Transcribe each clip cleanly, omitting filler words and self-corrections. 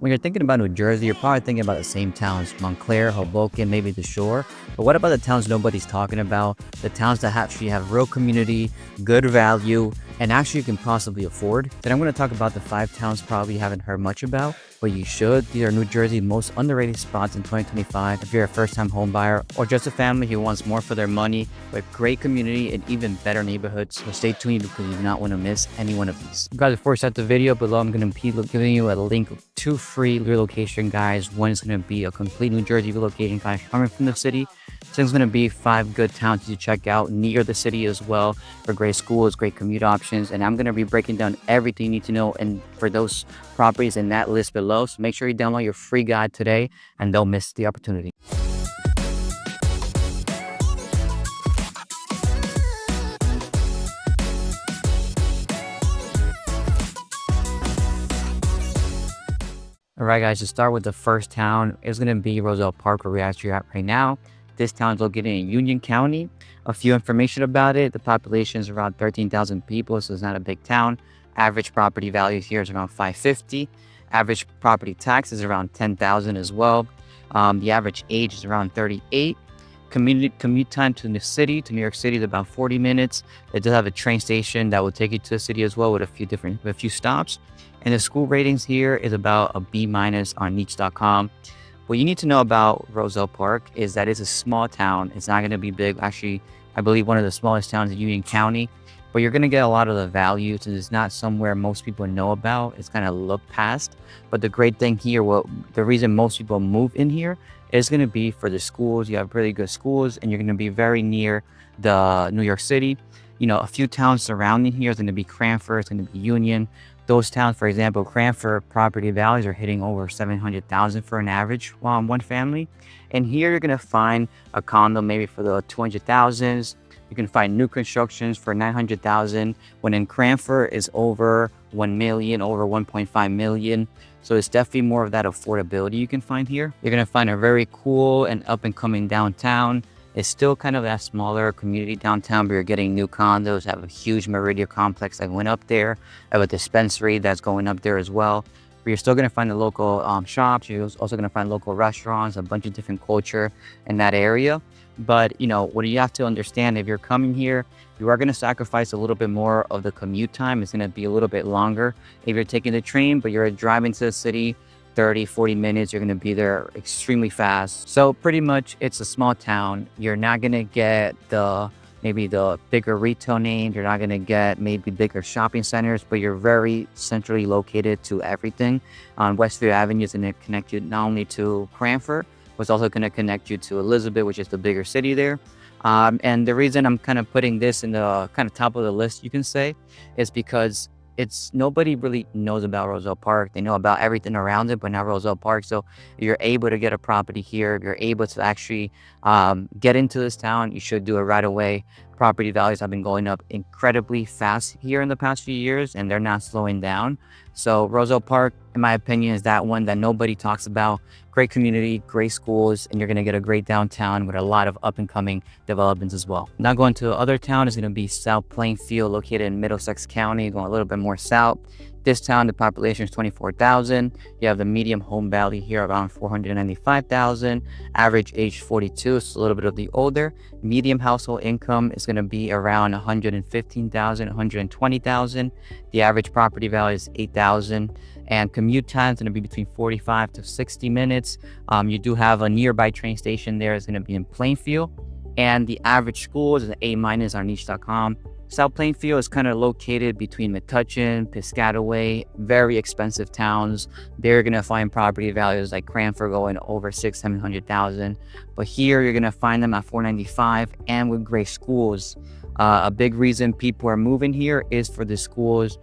When you're thinking about New Jersey, you're probably thinking about the same towns, Montclair, Hoboken, maybe the shore. But what about the towns nobody's talking about? The towns that actually have real community, good value, and actually you can possibly afford. Then I'm going to talk about the 5 towns probably you haven't heard much about, but you should. These are New Jersey's most underrated spots in 2025 if you're a first-time home buyer or just a family who wants more for their money with great community and even better neighborhoods. So stay tuned because you do not want to miss any one of these. Guys, before I start the video below, I'm going to be giving you a link of 2 free relocation guides. One is going to be a complete New Jersey relocation guide coming from the city. So it's going to be 5 good towns to check out near the city as well for great schools, great commute options. And I'm going to be breaking down everything you need to know and for those properties in that list below. So make sure you download your free guide today and don't miss the opportunity. All right, guys, to start with the first town, it's going to be Roselle Park, where we're actually at right now. This town is located in Union County. A few information about it. The population is around 13,000 people, so it's not a big town. Average property value here is around $550. Average property tax is around $10,000 as well. The average age is around 38. Commute time to the city, to New York City, is about 40 minutes. It does have a train station that will take you to the city as well with a few stops. And the school ratings here is about a B- on niche.com. What you need to know about Roselle Park is that it's a small town. It's not going to be big. Actually, I believe one of the smallest towns in Union County. But you're going to get a lot of the value. So it's not somewhere most people know about. It's kind of looked past. But the great thing here, the reason most people move in here is going to be for the schools. You have really good schools, and you're going to be very near the New York City. You know, a few towns surrounding here is going to be Cranford. It's going to be Union. Those towns, for example, Cranford property values are hitting over $700,000 for an average one family. And here you're going to find a condo maybe for the 200,000s. You can find new constructions for 900,000. When in Cranford is over 1 million, over 1.5 million. So it's definitely more of that affordability you can find here. You're going to find a very cool and up and coming downtown. It's still kind of that smaller community downtown, but you're getting new condos. Have a huge Meridian complex that went up there. I have a dispensary that's going up there as well. But you're still going to find the local shops. You're also going to find local restaurants, a bunch of different culture in that area. But, you know, what you have to understand, if you're coming here, you are going to sacrifice a little bit more of the commute time. It's going to be a little bit longer if you're taking the train, but you're driving to the city 30-40 minutes. You're going to be there extremely fast. So pretty much it's a small town. You're not going to get maybe the bigger retail names. You're not going to get maybe bigger shopping centers, but you're very centrally located to everything. On Westfield Avenue is going to connect you not only to Cranford, but it's also going to connect you to Elizabeth, which is the bigger city there. And the reason I'm kind of putting this in the kind of top of the list, you can say, is because nobody really knows about Roselle Park. They know about everything around it, but not Roselle Park. So if you're able to get a property here, if you're able to actually get into this town, you should do it right away. Property values have been going up incredibly fast here in the past few years, and they're not slowing down. So Roselle Park, in my opinion, is that one that nobody talks about. Great community, great schools, and you're going to get a great downtown with a lot of up-and-coming developments as well. Now going to the other town is going to be South Plainfield, located in Middlesex County, going a little bit more south. This town, the population is 24,000. You have the medium home value here around 495,000. Average age 42, so a little bit of the older. Medium household income is going to be around 115,000, 120,000. The average property value is 8,000. And commute time is going to be between 45 to 60 minutes. You do have a nearby train station there. It's going to be in Plainfield. And the average school is an A- on niche.com. South Plainfield is kind of located between Metuchen, Piscataway, very expensive towns. They're going to find property values like Cranford going over $600,000-700,000. But here you're going to find them at $495 and with great schools. A big reason people are moving here is for the schools.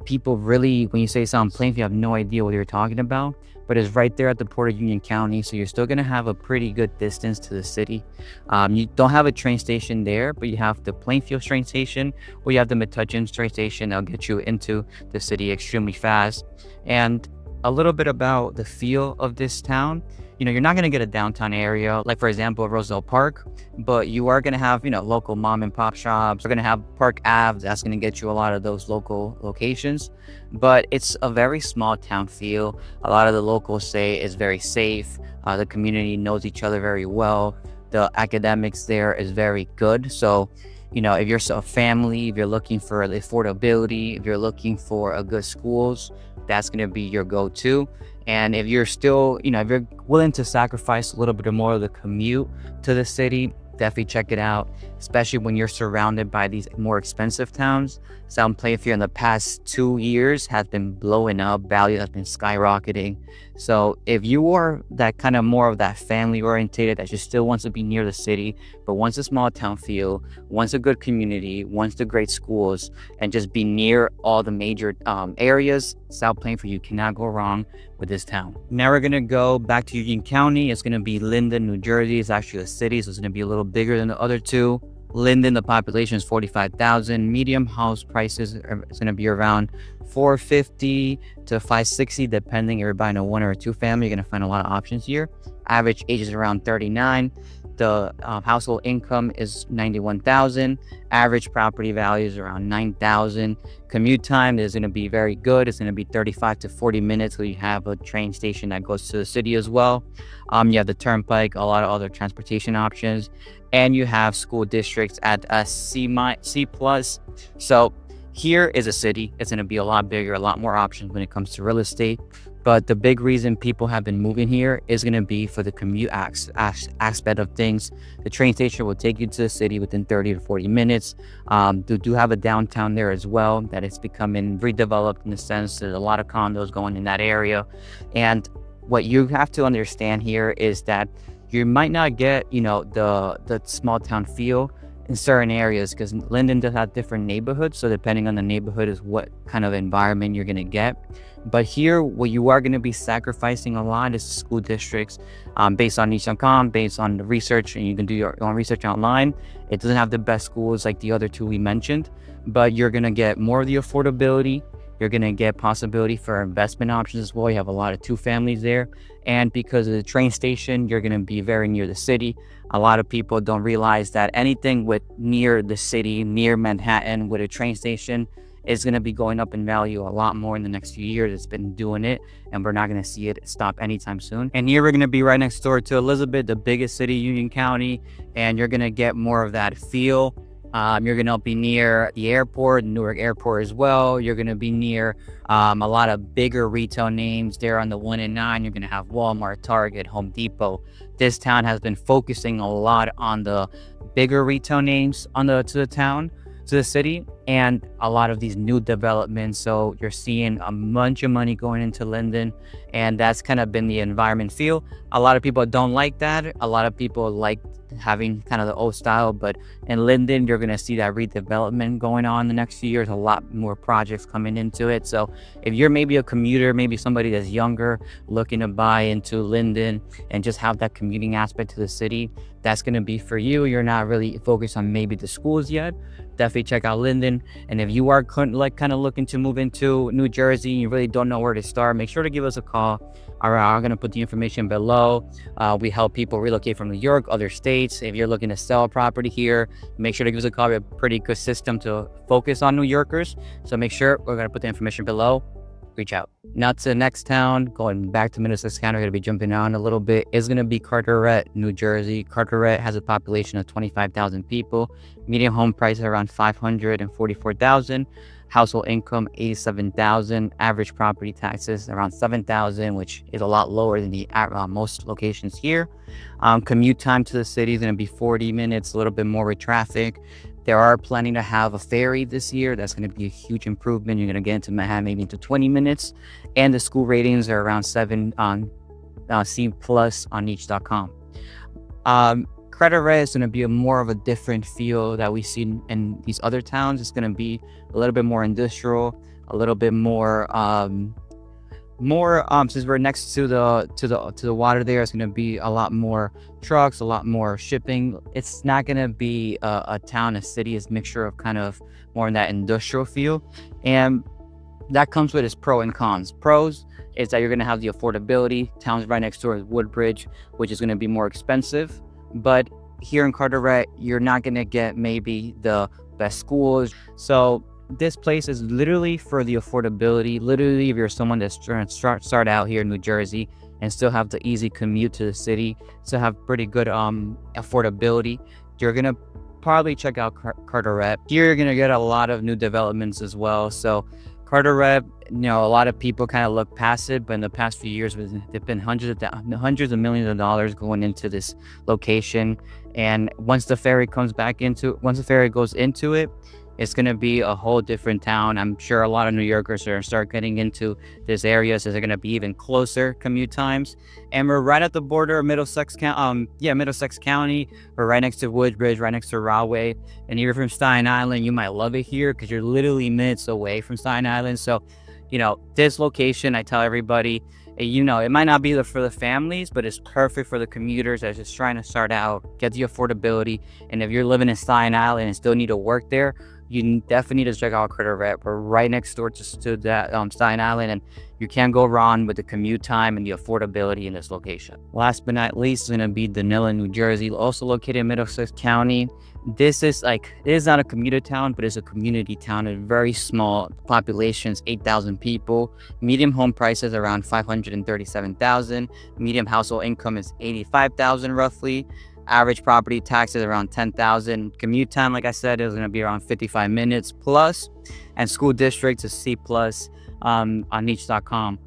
People really, when you say South Plainfield, have no idea what you're talking about, but it's right there at the port of Union County. So you're still going to have a pretty good distance to the city. You don't have a train station there, but you have the Plainfield train station, or you have the Metuchen train station. That'll get you into the city extremely fast. And A little bit about the feel of this town. You're not going to get a downtown area, like for example, Roosevelt Park, but you are going to have, local mom and pop shops. We're going to have Park Ave. That's going to get you a lot of those local locations, but it's a very small town feel. A lot of the locals say it's very safe. The community knows each other very well. The academics there is very good. So, if you're a family, if you're looking for the affordability, if you're looking for a good schools, that's going to be your go-to. And if you're still, if you're willing to sacrifice a little bit more of the commute to the city, definitely check it out, especially when you're surrounded by these more expensive towns. South Plainfield in the past 2 years has been blowing up, value has been skyrocketing. So if you are that kind of more of that family orientated, that just still wants to be near the city, but wants a small town feel, wants a good community, wants the great schools, and just be near all the major areas, South Plainfield, you cannot go wrong with this town. Now we're gonna go back to Union County. It's gonna be Linden, New Jersey. It's actually a city, so it's gonna be a little bigger than the other two. Linden, the population is 45,000. Medium house prices is going to be around 450 to 560, depending if you're buying a 1 or a 2 family. You're going to find a lot of options here. Average age is around 39. The household income is 91,000. Average property value is around 9,000. Commute time is going to be very good. It's going to be 35 to 40 minutes. So you have a train station that goes to the city as well. You have the turnpike, a lot of other transportation options, and you have school districts at a C plus. So here is a city. It's going to be a lot bigger, a lot more options when it comes to real estate. But the big reason people have been moving here is going to be for the commute aspect of things. The train station will take you to the city within 30 to 40 minutes. They do have a downtown there as well that is becoming redeveloped, in the sense there's a lot of condos going in that area. And what you have to understand here is that you might not get, the small town feel in certain areas, because Linden does have different neighborhoods. So depending on the neighborhood is what kind of environment you're going to get. But here, what you are going to be sacrificing a lot is school districts, based on Nissan.com, based on the research, and you can do your own research online. It doesn't have the best schools like the other two we mentioned, but you're going to get more of the affordability. You're going to get possibility for investment options as well. You have a lot of 2 families there. And because of the train station, you're going to be very near the city. A lot of people don't realize that anything with near the city, near Manhattan, with a train station is going to be going up in value a lot more in the next few years. It's been doing it, and we're not going to see it stop anytime soon. And here we're going to be right next door to Elizabeth, the biggest city, Union County, and you're going to get more of that feel. You're going to be near the airport, Newark Airport as well. You're going to be near a lot of bigger retail names there on the 1 and 9. You're going to have Walmart, Target, Home Depot. This town has been focusing a lot on the bigger retail names to the city, and a lot of these new developments. So you're seeing a bunch of money going into Linden, and that's kind of been the environment feel. A lot of people don't like that. A lot of people like having kind of the old style, but in Linden, you're going to see that redevelopment going on in the next few years, a lot more projects coming into it. So if you're maybe a commuter, maybe somebody that's younger, looking to buy into Linden and just have that commuting aspect to the city, that's going to be for you. You're not really focused on maybe the schools yet, definitely check out Linden. And if you are kind of looking to move into New Jersey and you really don't know where to start, make sure to give us a call. I'm going to put the information below. We help people relocate from New York, other states. If you're looking to sell a property here, make sure to give us a call. We have a pretty good system to focus on New Yorkers. So make sure, we're going to put the information below. Reach out. Now to the next town, going back to Middlesex County, we're going to be jumping on a little bit. It's going to be Carteret, New Jersey. Carteret has a population of 25,000 people. Median home price is around 544,000. Household income 87,000. Average property taxes around 7,000, which is a lot lower than the most locations here. Commute time to the city is going to be 40 minutes, a little bit more with traffic. They are planning to have a ferry this year. That's going to be a huge improvement. You're going to get into Manhattan maybe into 20 minutes. And the school ratings are around 7 on C plus on each.com. Carteret is going to be more of a different feel that we see in these other towns. It's going to be a little bit more industrial, a little bit more since we're next to the water there. It's going to be a lot more trucks, a lot more shipping. It's not going to be a town, a city. It's a mixture of kind of more in that industrial feel, and that comes with its pro and cons. Pros is that you're going to have the affordability. Towns right next door is Woodbridge, which is going to be more expensive. But here in Carteret, you're not going to get maybe the best schools. So this place is literally for the affordability. Literally, if you're someone that's trying to start out here in New Jersey and still have the easy commute to the city, still have pretty good affordability, you're going to probably check out Carteret. Here you're gonna get a lot of new developments as well. So Carteret, a lot of people kind of look past it, but in the past few years, there've been hundreds of millions of dollars going into this location. And once the ferry goes into it, it's going to be a whole different town. I'm sure a lot of New Yorkers are going to start getting into this area, so they're going to be even closer commute times. And we're right at the border of Middlesex County. We're right next to Woodbridge, right next to Rahway. And if you're from Staten Island, you might love it here because you're literally minutes away from Staten Island. So, this location, I tell everybody, it might not be for the families, but it's perfect for the commuters that's just trying to start out, get the affordability. And if you're living in Staten Island and still need to work there, you definitely need to check out Carteret. We're right next door to that Staten Island, and you can't go wrong with the commute time and the affordability in this location. Last but not least is going to be Danila, New Jersey, also located in Middlesex County. This is it is not a commuter town, but it's a community town. It's very small. The population is 8,000 people. Median home prices around $537,000. Median household income is $85,000 roughly. Average property taxes around $10,000. Commute time, like I said, is going to be around 55 minutes plus, and school district is C plus on niche.com.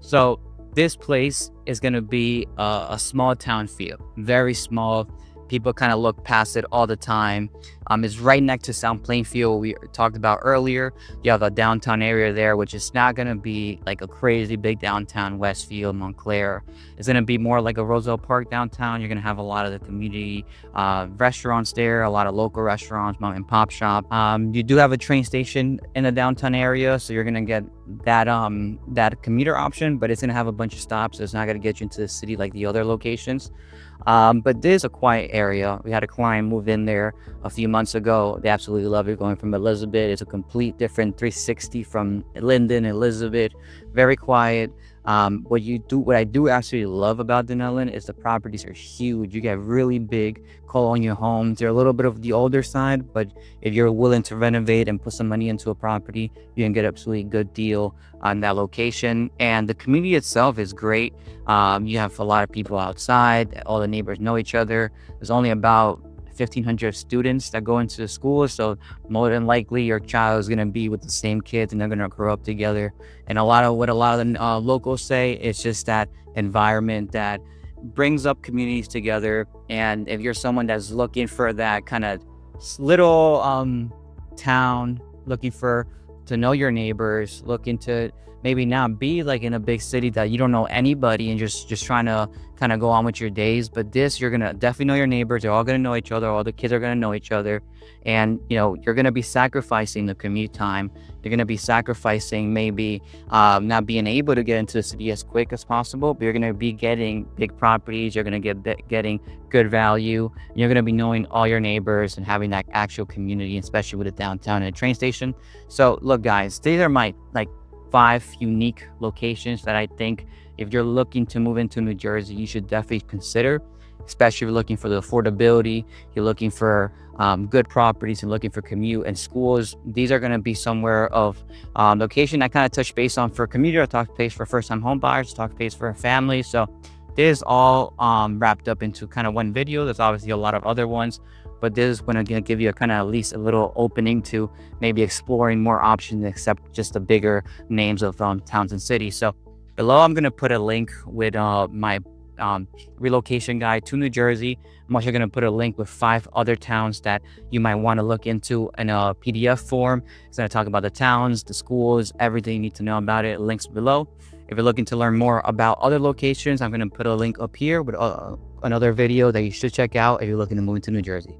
So this place is going to be a small town feel, very small. People kind of look past it all the time. It's right next to South Plainfield, we talked about earlier. You have a downtown area there, which is not going to be like a crazy big downtown Westfield, Montclair. It's going to be more like a Roosevelt Park downtown. You're going to have a lot of the community restaurants there, a lot of local restaurants, mom and pop shop. You do have a train station in the downtown area, so you're going to get that commuter option, but it's going to have a bunch of stops, so it's not going to get you into the city like the other locations. But this is a quiet area. We had a client move in there a few months ago. They absolutely love it. Going from Elizabeth, it's a complete different 360 from Linden, Elizabeth. Very quiet. What I do actually love about Dunellen is the properties are huge. You get really big colonial homes. They're a little bit of the older side, but if you're willing to renovate and put some money into a property, you can get absolutely good deal on that location. And the community itself is great. You have a lot of people outside. All the neighbors know each other. There's only about 1,500 students that go into the school, so more than likely your child is going to be with the same kids and they're going to grow up together. And a lot of the locals say, it's just that environment that brings up communities together. And if you're someone that's looking for that kind of little town, looking to know your neighbors, looking to maybe not be like in a big city that you don't know anybody and just trying to kind of go on with your days. But this, you're going to definitely know your neighbors. They're all going to know each other. All the kids are going to know each other. And, you're going to be sacrificing the commute time. You're going to be sacrificing maybe not being able to get into the city as quick as possible, but you're going to be getting big properties. You're going to getting good value. You're going to be knowing all your neighbors and having that actual community, especially with the downtown and a train station. So look, guys, these are my 5 unique locations that I think if you're looking to move into New Jersey, you should definitely consider, especially if you're looking for the affordability, you're looking for good properties and looking for commute and schools. These are going to be somewhere of location I kind of touch base on for commuter. I talk base for first-time home buyers, talk base for a family. So this is all wrapped up into kind of one video. There's obviously a lot of other ones, but this is going to give you a kind of at least a little opening to maybe exploring more options except just the bigger names of towns and cities. So below, I'm going to put a link with my relocation guide to New Jersey. I'm also going to put a link with 5 other towns that you might want to look into in a PDF form. It's going to talk about the towns, the schools, everything you need to know about it. Links below. If you're looking to learn more about other locations, I'm going to put a link up here with another video that you should check out if you're looking to move into New Jersey.